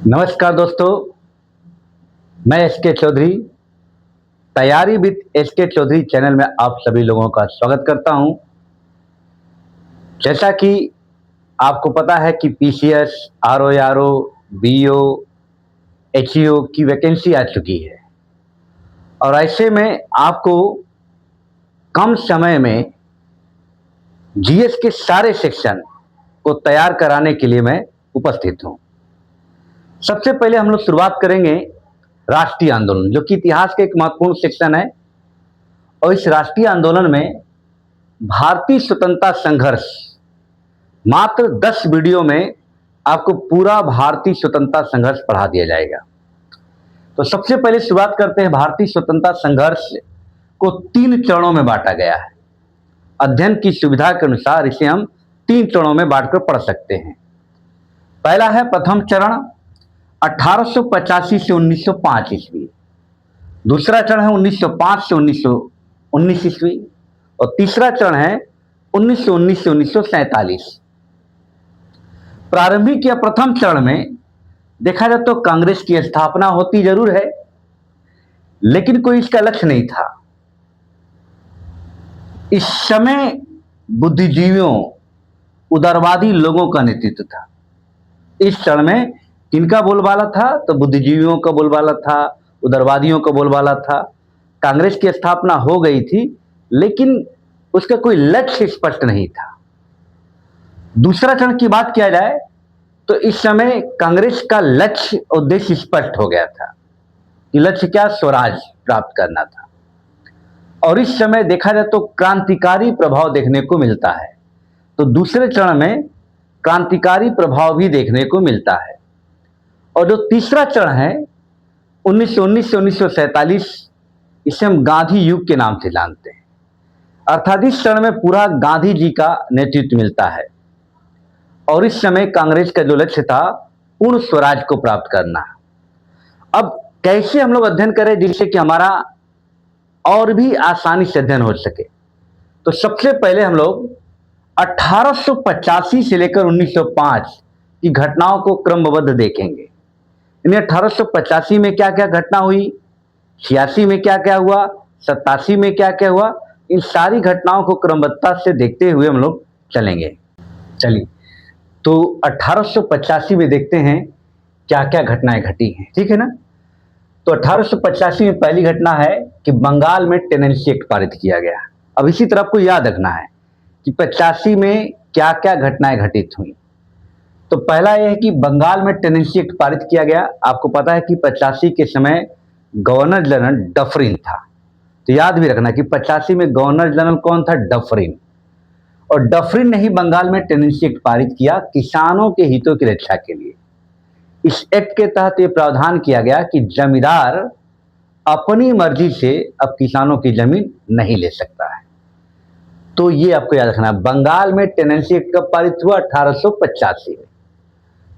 नमस्कार दोस्तों, मैं एस के चौधरी। तैयारी विद एस के चौधरी चैनल में आप सभी लोगों का स्वागत करता हूं। जैसा कि आपको पता है कि पीसीएस, आरओ, बीओ, एचईओ की वैकेंसी आ चुकी है और ऐसे में आपको कम समय में जीएस के सारे सेक्शन को तैयार कराने के लिए मैं उपस्थित हूं। सबसे पहले हम लोग शुरुआत करेंगे राष्ट्रीय आंदोलन, जो कि इतिहास का एक महत्वपूर्ण सेक्शन है। और इस राष्ट्रीय आंदोलन में भारतीय स्वतंत्रता संघर्ष, मात्र 10 वीडियो में आपको पूरा भारतीय स्वतंत्रता संघर्ष पढ़ा दिया जाएगा। तो सबसे पहले शुरुआत करते हैं। भारतीय स्वतंत्रता संघर्ष को 3 चरणों में बांटा गया है। अध्ययन की सुविधा के अनुसार इसे हम 3 चरणों में बांटकर पढ़ सकते हैं। पहला है प्रथम चरण 1885 से 1905 ईस्वी। दूसरा चरण है 1905 से 1919 ईस्वी और तीसरा चरण है 1919 से 1947। प्रारंभिक या प्रथम चरण में देखा जाए तो कांग्रेस की स्थापना होती जरूर है, लेकिन कोई इसका लक्ष्य नहीं था। इस समय बुद्धिजीवियों, उदारवादी लोगों का नेतृत्व था। इस चरण में किनका बोलबाला था? तो बुद्धिजीवियों का बोलबाला था, उदारवादियों का बोलबाला था। कांग्रेस की स्थापना हो गई थी, लेकिन उसका कोई लक्ष्य स्पष्ट नहीं था। दूसरा चरण की बात किया जाए तो इस समय कांग्रेस का लक्ष्य, उद्देश्य स्पष्ट हो गया था कि लक्ष्य क्या? स्वराज प्राप्त करना था। और इस समय देखा जाए तो क्रांतिकारी प्रभाव देखने को मिलता है। तो दूसरे चरण में क्रांतिकारी प्रभाव भी देखने को मिलता है। और जो तीसरा चरण है 1919 से 1947, इसे हम गांधी युग के नाम से जानते हैं। अर्थात इस चरण में पूरा गांधी जी का नेतृत्व मिलता है और इस समय कांग्रेस का जो लक्ष्य था पूर्ण स्वराज को प्राप्त करना। अब कैसे हम लोग अध्ययन करें जिससे कि हमारा और भी आसानी से अध्ययन हो सके? तो सबसे पहले हम लोग 1885 से लेकर 1905 की घटनाओं को क्रमबद्ध देखेंगे। यानी 1885 में क्या क्या घटना हुई, 86 में क्या क्या हुआ, 87 में क्या क्या हुआ, इन सारी घटनाओं को क्रमबद्धता से देखते हुए हम लोग चलेंगे। चलिए, तो 1885 में देखते हैं क्या क्या घटनाएं घटी हैं, ठीक है ना। तो 1885 में पहली घटना है कि बंगाल में टेनेंसी एक्ट पारित किया गया। अब इसी तरह आपको याद रखना है कि 85 में क्या क्या घटनाएं घटित हुई। तो पहला यह है कि बंगाल में टेनेंसी एक्ट पारित किया गया। आपको पता है कि 85 के समय गवर्नर जनरल डफरिन था। तो याद भी रखना कि 85 में गवर्नर जनरल कौन था? डफरिन। और डफरिन ने ही बंगाल में टेनेंसी एक्ट पारित किया किसानों के हितों की रक्षा के लिए। इस एक्ट के तहत यह प्रावधान किया गया कि जमींदार अपनी मर्जी से अब किसानों की जमीन नहीं ले सकता है। तो ये आपको याद रखना, बंगाल में टेनेंसी एक्ट कब पारित हुआ? 1885 में।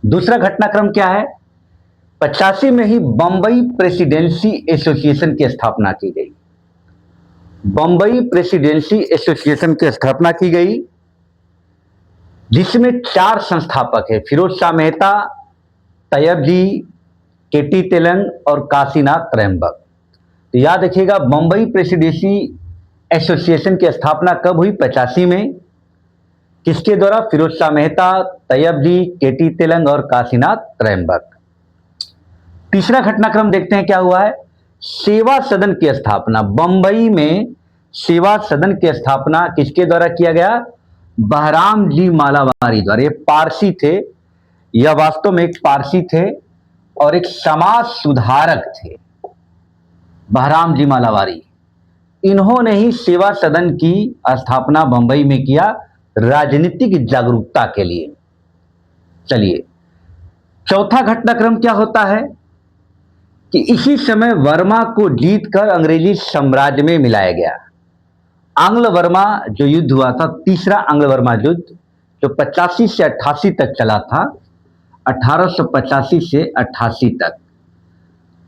दूसरा घटनाक्रम क्या है? 85 में ही बंबई प्रेसिडेंसी एसोसिएशन की स्थापना की गई। बंबई प्रेसिडेंसी एसोसिएशन की स्थापना की गई, जिसमें 4 संस्थापक है: फिरोज शाह मेहता, तैयब जी, केटी तेलंग और काशीनाथ त्र्यंबक। तो याद रखिएगा, बंबई प्रेसिडेंसी एसोसिएशन की स्थापना कब हुई? 85 में। किसके द्वारा? फिरोज शाह मेहता, तैयब जी, केटी तेलंग और काशीनाथ त्र्यंबक। तीसरा घटनाक्रम देखते हैं क्या हुआ है। सेवा सदन की स्थापना, बंबई में सेवा सदन की स्थापना किसके द्वारा किया गया? बहराम जी मालावारी द्वारा। ये पारसी थे, यह वास्तव में एक पारसी थे और एक समाज सुधारक थे, बहराम जी मालावारी। इन्होंने ही सेवा सदन की स्थापना बंबई में किया, राजनीतिक जागरूकता के लिए। चलिए, चौथा घटनाक्रम क्या होता है कि इसी समय वर्मा को जीतकर अंग्रेजी साम्राज्य में मिलाया गया। आंग्ल वर्मा जो युद्ध हुआ था, तीसरा आंग्ल वर्मा युद्ध, जो 85 से 88 तक चला था, 1885 से 88 तक।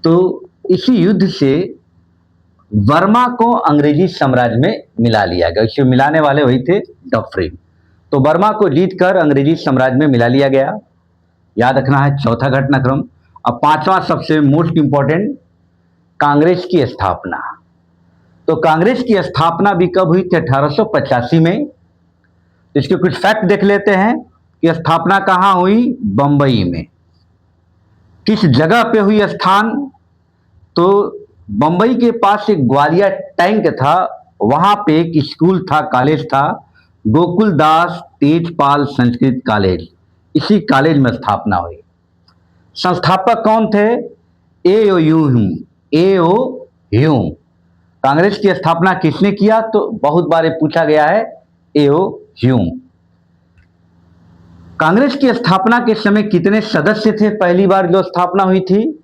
तो इसी युद्ध से वर्मा को अंग्रेजी साम्राज्य में मिला लिया गया। इसे मिलाने वाले वही थे, डफरिन। तो वर्मा को जीतकर अंग्रेजी साम्राज्य में मिला लिया गया। याद रखना है चौथा घटनाक्रम। अब पांचवा सबसे मोस्ट इंपॉर्टेंट, कांग्रेस की स्थापना। तो कांग्रेस की स्थापना भी कब हुई थी? 1885 में। इसके कुछ फैक्ट देख लेते हैं कि स्थापना कहां हुई? बंबई में। किस जगह पे हुई स्थान? तो बंबई के पास एक ग्वालियर टैंक था, वहां पे एक स्कूल था, कॉलेज था, गोकुल दास तेजपाल संस्कृत कॉलेज। इसी कॉलेज में स्थापना हुई। संस्थापक कौन थे? ए.ओ. ह्यूम। कांग्रेस की स्थापना किसने किया? तो बहुत बार पूछा गया है, ए.ओ. ह्यूम। कांग्रेस की स्थापना के समय कितने सदस्य थे? पहली बार जो स्थापना हुई थी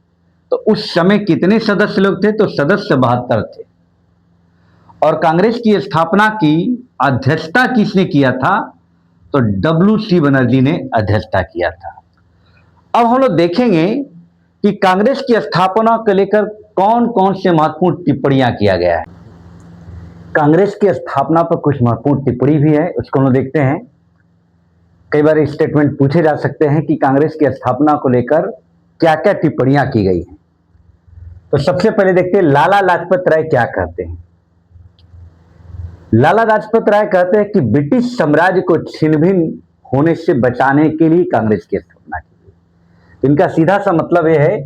तो उस समय कितने सदस्य लोग थे? तो सदस्य 72 थे। और कांग्रेस की स्थापना की अध्यक्षता किसने किया था? तो डब्ल्यू.सी. बनर्जी ने अध्यक्षता किया था। अब हम लोग देखेंगे कि कांग्रेस की स्थापना को लेकर कौन कौन से महत्वपूर्ण टिप्पणियां किया गया है। कांग्रेस की स्थापना पर कुछ महत्वपूर्ण टिप्पणी भी है, उसको हम लोग देखते हैं। कई बार स्टेटमेंट पूछे जा सकते हैं कि कांग्रेस की स्थापना को लेकर क्या क्या टिप्पणियां की गई हैं। तो सबसे पहले देखते हैं लाला लाजपत राय क्या कहते हैं। लाला लाजपत राय कहते हैं कि ब्रिटिश साम्राज्य को छिन्न-भिन्न होने से बचाने के लिए कांग्रेस की स्थापना की गई। इनका सीधा सा मतलब यह है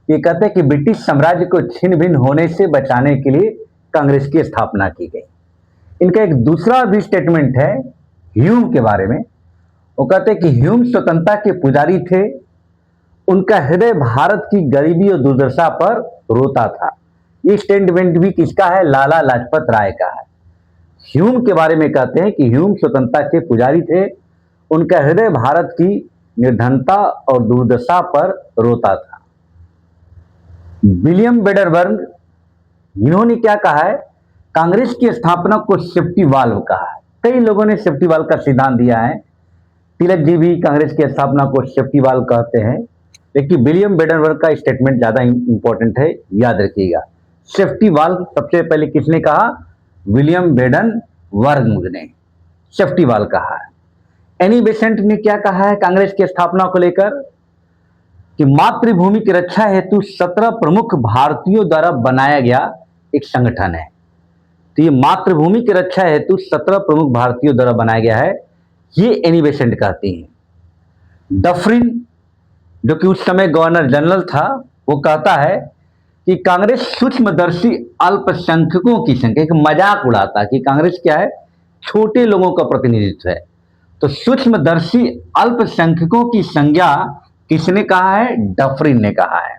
कि कहते हैं कि ब्रिटिश साम्राज्य को छिन्न-भिन्न होने से बचाने के लिए कांग्रेस की स्थापना की गई। इनका एक दूसरा भी स्टेटमेंट है ह्यूम के बारे में। वो कहते हैं कि ह्यूम स्वतंत्रता के पुजारी थे, उनका हृदय भारत की गरीबी और दुर्दशा पर रोता था। ये स्टेटमेंट भी किसका है? लाला लाजपत राय का है। ह्यूम के बारे में कहते हैं कि ह्यूम स्वतंत्रता के पुजारी थे, उनका हृदय भारत की निर्धनता और दुर्दशा पर रोता था। विलियम बेडरबर्ग, इन्होंने क्या कहा है? कांग्रेस की स्थापना को सेफ्टी वाल्व कहा है। कई लोगों ने सेफ्टी वाल्व का सिद्धांत दिया है। तिलक जी भी कांग्रेस की स्थापना को सेफ्टी वाल्व कहते हैं, लेकिन विलियम बेडनवर्ग का स्टेटमेंट ज्यादा इंपॉर्टेंट है, याद रखिएगा। सेफ्टी वाल्व सबसे पहले किसने कहा? विलियम बेडनवर्ग ने सेफ्टी वाल्व कहा है। एनी बेसेंट ने क्या कहा है कांग्रेस की स्थापना को लेकर? कि मातृभूमि की रक्षा हेतु 17 प्रमुख भारतीयों द्वारा बनाया गया एक संगठन है। तो ये मातृभूमि की रक्षा हेतु 17 प्रमुख भारतीयों द्वारा बनाया गया है, ये एनी बेसेंट कहती हैं। डफरिन, जो कि उस समय गवर्नर जनरल था, वो कहता है कि कांग्रेस सूक्ष्मदर्शी अल्पसंख्यकों की संख्या, एक मजाक उड़ाता कि कांग्रेस क्या है? छोटे लोगों का प्रतिनिधित्व है। तो सूक्ष्मदर्शी अल्पसंख्यकों की संज्ञा किसने कहा है? डफरिन ने कहा है।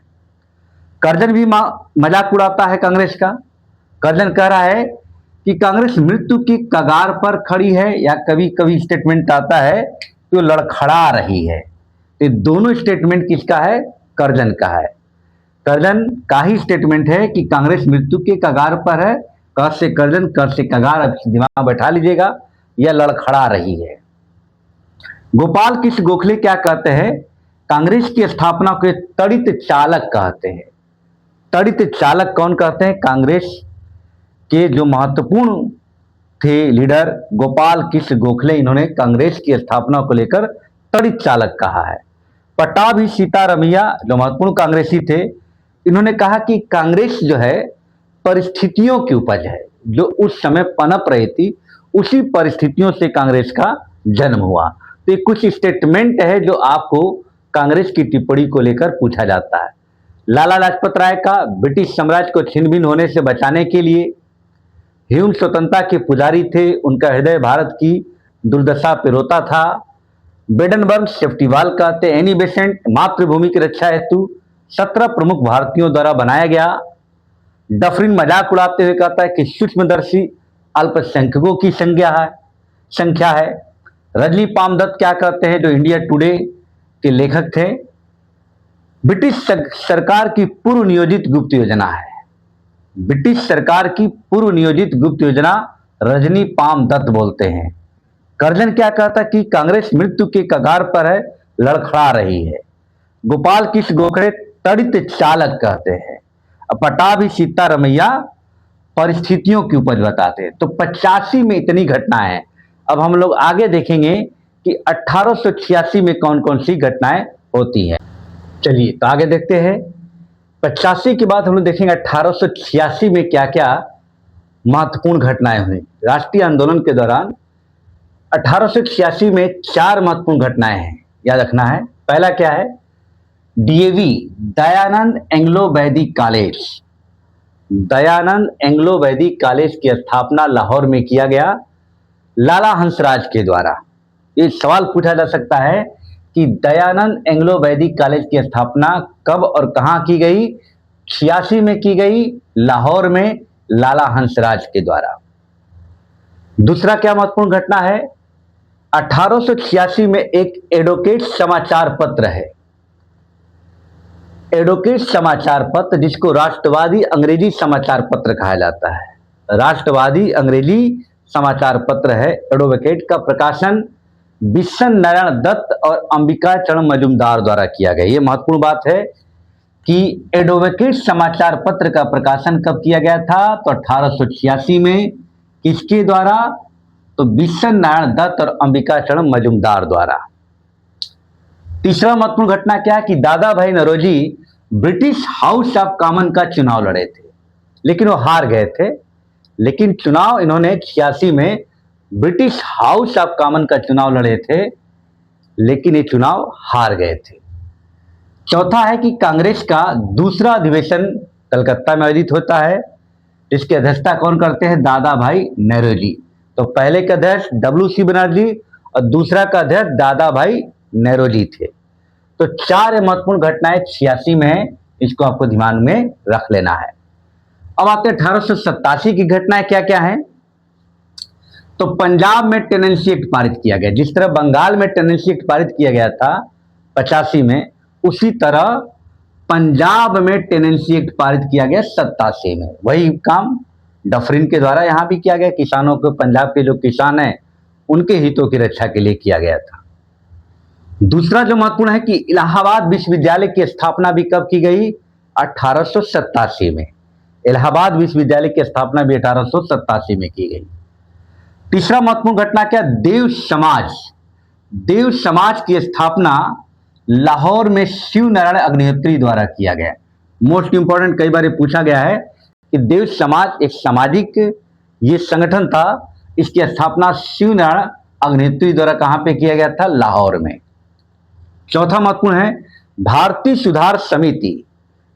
कर्जन भी मजाक उड़ाता है कांग्रेस का। कर्जन कह रहा है कि कांग्रेस मृत्यु की कगार पर खड़ी है, या कभी कभी स्टेटमेंट आता है कि वो लड़खड़ा रही है। तो दोनों स्टेटमेंट किसका है? कर्जन का है। कर्जन का ही स्टेटमेंट है कि कांग्रेस मृत्यु के कगार पर है। क से कर्जन, कर से कगार, अब दिमाग बैठा लीजिएगा, यह लड़खड़ा रही है। गोपाल कृष्ण गोखले क्या कहते हैं? कांग्रेस की स्थापना को तड़ित चालक कहते हैं। तड़ित चालक कौन कहते हैं? कांग्रेस के जो महत्वपूर्ण थे लीडर गोपाल कृष्ण गोखले, इन्होंने कांग्रेस की स्थापना को लेकर तड़ित चालक कहा है। पट्टाभी सीतारमैया, जो महत्वपूर्ण कांग्रेसी थे, इन्होंने कहा कि कांग्रेस जो है परिस्थितियों की उपज है, जो उस समय पनप रही थी, उसी परिस्थितियों से कांग्रेस का जन्म हुआ। तो ये कुछ स्टेटमेंट है जो आपको कांग्रेस की टिप्पणी को लेकर पूछा जाता है। लाला लाजपत राय का ब्रिटिश साम्राज्य को छिन्न भिन्न होने से बचाने के लिए, ह्यूम स्वतंत्रता के पुजारी थे, उनका हृदय भारत की दुर्दशा पे रोता था। बेडनबर्ग सेफ्टी वाल्व कहते हैं। एनी बेसेंट मातृभूमि की रक्षा हेतु 17 प्रमुख भारतीयों द्वारा बनाया गया। डफरिन मजाक उड़ाते हुए कहता है कि सूक्ष्मदर्शी अल्पसंख्यकों की संख्या है। रजनी पामदत्त क्या कहते हैं, जो इंडिया टुडे के लेखक थे? ब्रिटिश सरकार की पूर्व नियोजित गुप्त योजना है। ब्रिटिश सरकार की पूर्व नियोजित गुप्त योजना रजनी पामदत्त बोलते हैं। कर्जन क्या कहता कि कांग्रेस मृत्यु के कगार पर है, लड़खड़ा रही है। गोपाल कृष्ण गोखले तड़ित चालक कहते हैं। पट्टाभी सीतारमैया परिस्थितियों की उपज बताते हैं। तो 85 में इतनी घटनाएं हैं। अब हम लोग आगे देखेंगे कि 1886 में कौन कौन सी घटनाएं होती हैं। चलिए तो आगे देखते हैं। 85 के बाद हम लोग देखेंगे 1886 में क्या क्या महत्वपूर्ण घटनाएं हुई। राष्ट्रीय आंदोलन के दौरान 1886 में 4 महत्वपूर्ण घटनाएं हैं, याद रखना है। पहला क्या है, डीएवी दयानंद एंग्लो वैदिक कॉलेज, दयानंद एंग्लो वैदिक कॉलेज की स्थापना लाहौर में किया गया लाला हंसराज के द्वारा। ये सवाल पूछा जा सकता है कि दयानंद एंग्लो वैदिक कॉलेज की स्थापना कब और कहां की गई। 86 में की गई, लाहौर में लाला हंसराज के द्वारा। दूसरा क्या महत्वपूर्ण घटना है, 1886 में एक एडवोकेट समाचार पत्र है, एडवोकेट समाचार पत्र, जिसको राष्ट्रवादी अंग्रेजी समाचार पत्र कहा जाता है। राष्ट्रवादी अंग्रेजी समाचार पत्र है एडवोकेट का प्रकाशन बिशन नारायण दत्त और अंबिका चरण मजूमदार द्वारा किया गया। यह महत्वपूर्ण बात है कि एडवोकेट समाचार पत्र का प्रकाशन कब किया गया था, तो 1886 में। किसके द्वारा, तो बिशन नारायण दत्त और अंबिका चरण मजूमदार द्वारा। तीसरा महत्वपूर्ण घटना क्या है कि Dadabhai Naoroji British House of Common का चुनाव लड़े थे, लेकिन वो हार गए थे। लेकिन चुनाव इन्होंने 86 में ब्रिटिश हाउस ऑफ कॉमन का चुनाव लड़े थे, लेकिन ये चुनाव हार गए थे। चौथा है कि कांग्रेस का दूसरा अधिवेशन कलकत्ता में आयोजित होता है, इसकी अध्यक्षता कौन करते हैं, दादा भाई नेहरू। तो पहले का अध्यक्ष WC बनर्जी और दूसरा का अध्यक्ष दादा भाई नेहरू थे। तो 4 महत्वपूर्ण घटनाएं 86 में है, इसको आपको ध्यान में रख लेना है। अब आते हैं 1887 की घटनाएं क्या क्या है। तो पंजाब में टेनेंसी एक्ट पारित किया गया, जिस तरह बंगाल में टेनेंसी एक्ट पारित किया गया था 85 में, उसी तरह पंजाब में टेनेंसी एक्ट पारित किया गया 87 में। वही काम डफरिन के द्वारा यहां भी किया गया, किसानों को, पंजाब के जो किसान हैं उनके हितों की रक्षा के लिए किया गया था। दूसरा जो महत्वपूर्ण है कि इलाहाबाद विश्वविद्यालय की स्थापना भी कब की गई, 1887 में। इलाहाबाद विश्वविद्यालय की स्थापना भी 1887 में की गई। तीसरा महत्वपूर्ण घटना क्या, देव समाज, देव समाज की स्थापना लाहौर में शिव नारायण अग्निहोत्री द्वारा किया गया। मोस्ट इंपॉर्टेंट, कई बार पूछा गया है कि देव समाज एक सामाजिक ये संगठन था, इसकी स्थापना शिव नारायण अग्निहोत्री द्वारा कहां पे किया गया था, लाहौर में। चौथा महत्वपूर्ण है भारतीय सुधार समिति,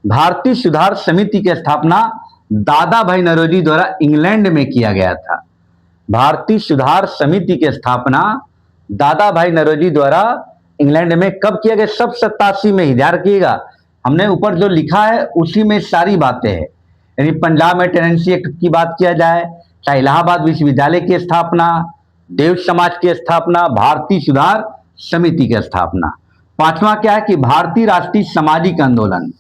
भारतीय सुधार समिति की स्थापना दादा भाई नौरोजी द्वारा इंग्लैंड में किया गया था। भारतीय सुधार समिति की स्थापना दादा भाई नौरोजी द्वारा इंग्लैंड में कब किया गया, सब 87 में ही। ध्यान रखिएगा, हमने ऊपर जो लिखा है उसी में सारी बातें हैं। यानी पंजाब में टेनेंसी एक्ट की बात किया जाए, चाहे इलाहाबाद विश्वविद्यालय की स्थापना, देव समाज की स्थापना, भारतीय सुधार समिति की स्थापना। पांचवा क्या है कि भारतीय राष्ट्रीय सामाजिक आंदोलन,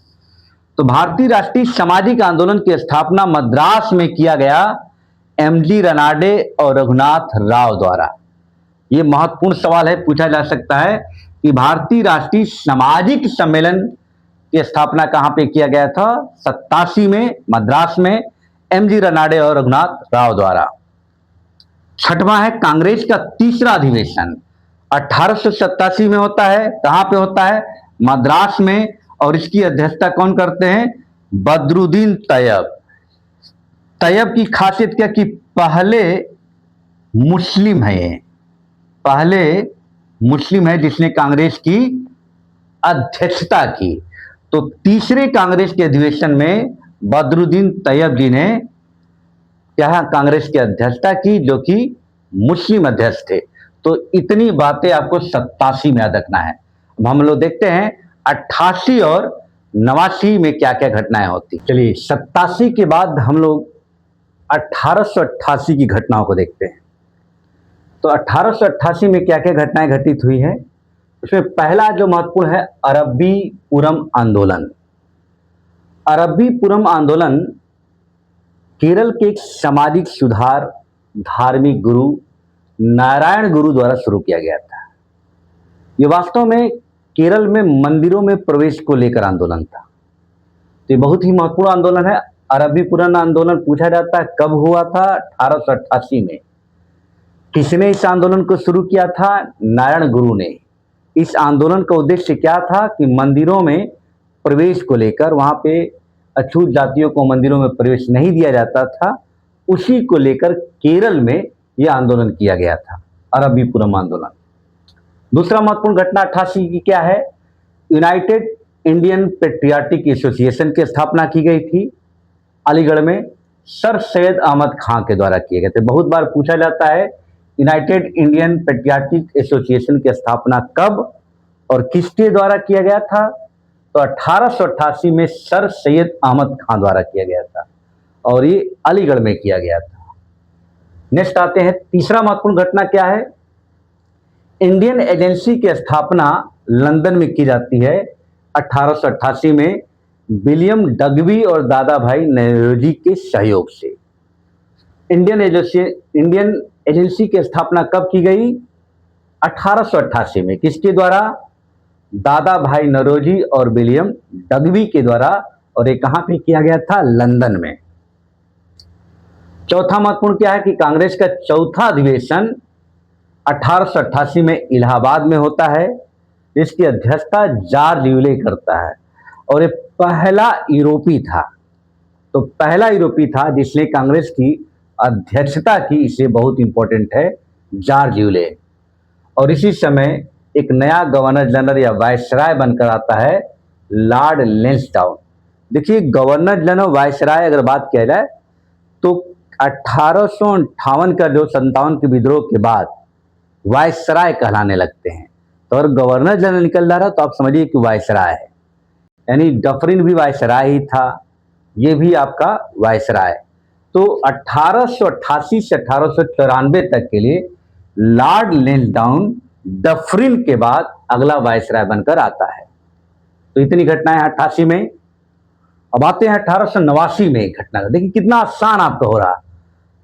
तो भारतीय राष्ट्रीय सामाजिक आंदोलन की स्थापना मद्रास में किया गया MG रनाडे और रघुनाथ राव द्वारा। यह महत्वपूर्ण सवाल है, पूछा जा सकता है कि भारतीय राष्ट्रीय सामाजिक सम्मेलन की स्थापना कहां पे किया गया था, 87 में मद्रास में MG रनाडे और रघुनाथ राव द्वारा। छठवां है कांग्रेस का तीसरा अधिवेशन 1887 में होता है। कहां पे होता है, मद्रास में, और इसकी अध्यक्षता कौन करते हैं, बदरुद्दीन तैयब। तैयब की खासियत क्या कि पहले मुस्लिम है, ये पहले मुस्लिम है जिसने कांग्रेस की अध्यक्षता की। तो तीसरे कांग्रेस के अधिवेशन में बदरुद्दीन तैयब जी ने क्या कांग्रेस की अध्यक्षता की, जो कि मुस्लिम अध्यक्ष थे। तो इतनी बातें आपको 87 में याद रखना है। अब हम लोग देखते हैं 88 और 89 में क्या क्या घटनाएं होती। चलिए 87 के बाद हम लोग 1888 की घटनाओं को देखते हैं। तो 1888 में क्या क्या घटनाएं घटित हुई है, उसमें पहला जो महत्वपूर्ण है अरब्बी पुरम आंदोलन। अरब्बी पुरम आंदोलन केरल के एक सामाजिक सुधार धार्मिक गुरु नारायण गुरु द्वारा शुरू किया गया था। यह वास्तव में केरल में मंदिरों में प्रवेश को लेकर आंदोलन था। तो ये बहुत ही महत्वपूर्ण आंदोलन है। अरबी पुरम आंदोलन पूछा जाता है कब हुआ था, 1888 में। किसने इस आंदोलन को शुरू किया था, नारायण गुरु ने। इस आंदोलन का उद्देश्य क्या था कि मंदिरों में प्रवेश को लेकर, वहाँ पे अछूत जातियों को मंदिरों में प्रवेश नहीं दिया जाता था, उसी को लेकर केरल में यह आंदोलन किया गया था, अरबीपुरम आंदोलन। दूसरा महत्वपूर्ण घटना 88 की क्या है? यूनाइटेड इंडियन पेट्रियाटिक एसोसिएशन की स्थापना की गई थी अलीगढ़ में, सर सैयद अहमद खां के द्वारा किए गए थे। बहुत बार पूछा जाता है यूनाइटेड इंडियन पेट्रियाटिक एसोसिएशन की स्थापना कब और किसके द्वारा किया गया था? तो 1888 में सर सैयद अहमद खां द्वारा किया गया था और ये अलीगढ़ में किया गया था। नेक्स्ट आते हैं, तीसरा महत्वपूर्ण घटना क्या है? इंडियन एजेंसी की स्थापना लंदन में की जाती है 1888 में विलियम डगबी और दादा भाई नौरोजी के सहयोग से। इंडियन एजेंसी की स्थापना कब की गई? 1888 में। किसके द्वारा? दादा भाई नौरोजी और विलियम डगबी के द्वारा, और ये कहां पे किया गया था? लंदन में। चौथा महत्वपूर्ण क्या है कि कांग्रेस का चौथा अधिवेशन 1888 में इलाहाबाद में होता है। इसकी अध्यक्षता जॉर्ज यूले करता है और ये पहला यूरोपी था, तो पहला यूरोपी था जिसने कांग्रेस की अध्यक्षता की। इसे बहुत इंपॉर्टेंट है, जॉर्ज यूले। और इसी समय एक नया गवर्नर जनरल या वायसराय बनकर आता है, लॉर्ड लैंसडाउन। देखिए, गवर्नर जनरल वायसराय अगर बात किया जाए तो 1858 का जो 57 के विद्रोह के बाद वायसराय कहलाने लगते हैं। तो अगर गवर्नर जनरल निकल जा रहा तो आप समझिए कि वायसराय है, यानी डफरिन भी वायसराय ही था, ये भी आपका वायसराय। तो 1888 से 1894 तक के लिए लॉर्ड लैंसडाउन डफरिन के बाद अगला वायसराय बनकर आता है। तो इतनी घटनाएं 88 में। अब आते हैं 1889 में घटना। देखिए कितना आसान आपका हो रहा।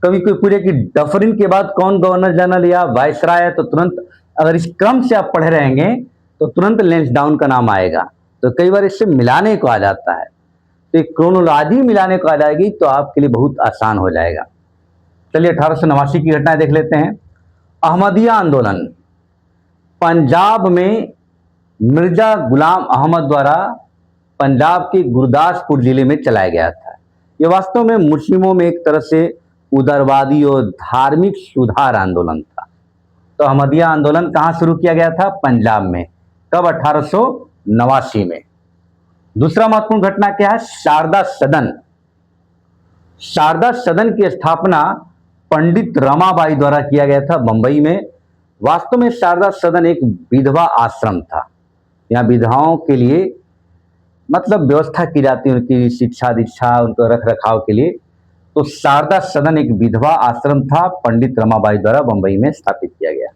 कभी कोई पूछे कि डफरिन के बाद कौन गवर्नर जनरल या वायसराय है, तो तुरंत अगर इस क्रम से आप पढ़े रहेंगे तो तुरंत लैंसडाउन का नाम आएगा। तो कई बार इससे मिलाने को आ जाता है, तो एक क्रोनोलॉजी मिलाने को आ जाएगी तो आपके लिए बहुत आसान हो जाएगा। चलिए 1889 की घटना देख लेते हैं। अहमदिया आंदोलन पंजाब में मिर्जा गुलाम अहमद द्वारा पंजाब के गुरदासपुर जिले में चलाया गया था। यह वास्तव में मुस्लिमों में एक तरह से उदारवादी और धार्मिक सुधार आंदोलन था। तो अहमदिया आंदोलन कहाँ शुरू किया गया था? पंजाब में। कब? 1889 में। दूसरा महत्वपूर्ण घटना क्या है? शारदा सदन। शारदा सदन की स्थापना पंडित रमाबाई द्वारा किया गया था बंबई में। वास्तव में शारदा सदन एक विधवा आश्रम था। यहाँ विधवाओं के लिए मतलब व्यवस्था की जाती है, उनकी शिक्षा दीक्षा, उनका रख रखाव के लिए। तो शारदा सदन एक विधवा आश्रम था, पंडित रमाबाई द्वारा बंबई में स्थापित किया गया।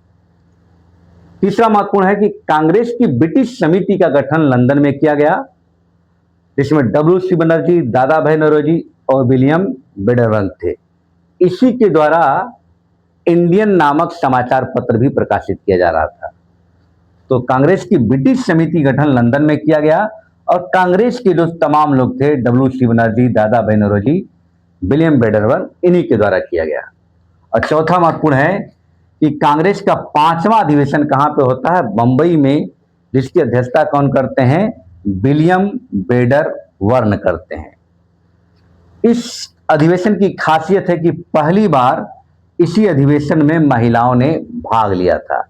तीसरा महत्वपूर्ण है कि कांग्रेस की ब्रिटिश समिति का गठन लंदन में किया गया, जिसमें WC बनर्जी, दादा भाई नौरोजी और विलियम बेडरवन थे। इसी के द्वारा इंडियन नामक समाचार पत्र भी प्रकाशित किया जा रहा था। तो कांग्रेस की ब्रिटिश समिति गठन लंदन में किया गया और कांग्रेस के जो तमाम लोग थे, WC बनर्जी, दादा भाई नौरोजी, विलियम बेडरवन, इन्हीं के द्वारा किया गया। और चौथा महत्वपूर्ण है कि कांग्रेस का 5वां अधिवेशन कहाँ पे होता है? बंबई में, जिसकी अध्यक्षता कौन करते हैं? विलियम बेडरवर्न करते हैं। इस अधिवेशन की खासियत है कि पहली बार इसी अधिवेशन में महिलाओं ने भाग लिया था।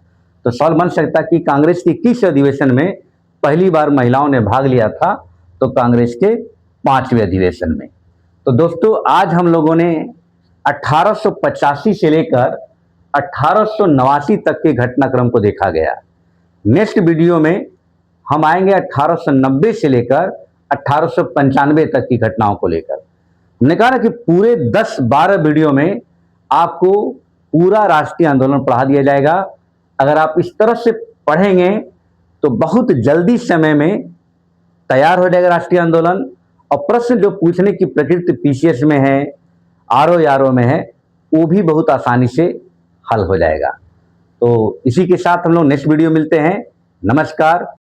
तो सवाल बन सकता है कि कांग्रेस की किस अधिवेशन में पहली बार महिलाओं ने भाग लिया था? तो कांग्रेस के 5वें अधिवेशन में। तो दोस्तों, आज हम लोगों ने 1885 से लेकर 1889 तक के घटनाक्रम को देखा गया। नेक्स्ट वीडियो में हम आएंगे 1890 से लेकर 1895 तक की घटनाओं को लेकर। हमने कहा ना कि पूरे 10-12 वीडियो में आपको पूरा राष्ट्रीय आंदोलन पढ़ा दिया जाएगा। अगर आप इस तरह से पढ़ेंगे तो बहुत जल्दी समय में तैयार हो जाएगा राष्ट्रीय आंदोलन, और प्रश्न जो पूछने की प्रकृति PCS में है, RO में है, वो भी बहुत आसानी से हल हो जाएगा। तो इसी के साथ हम लोग नेक्स्ट वीडियो मिलते हैं। नमस्कार।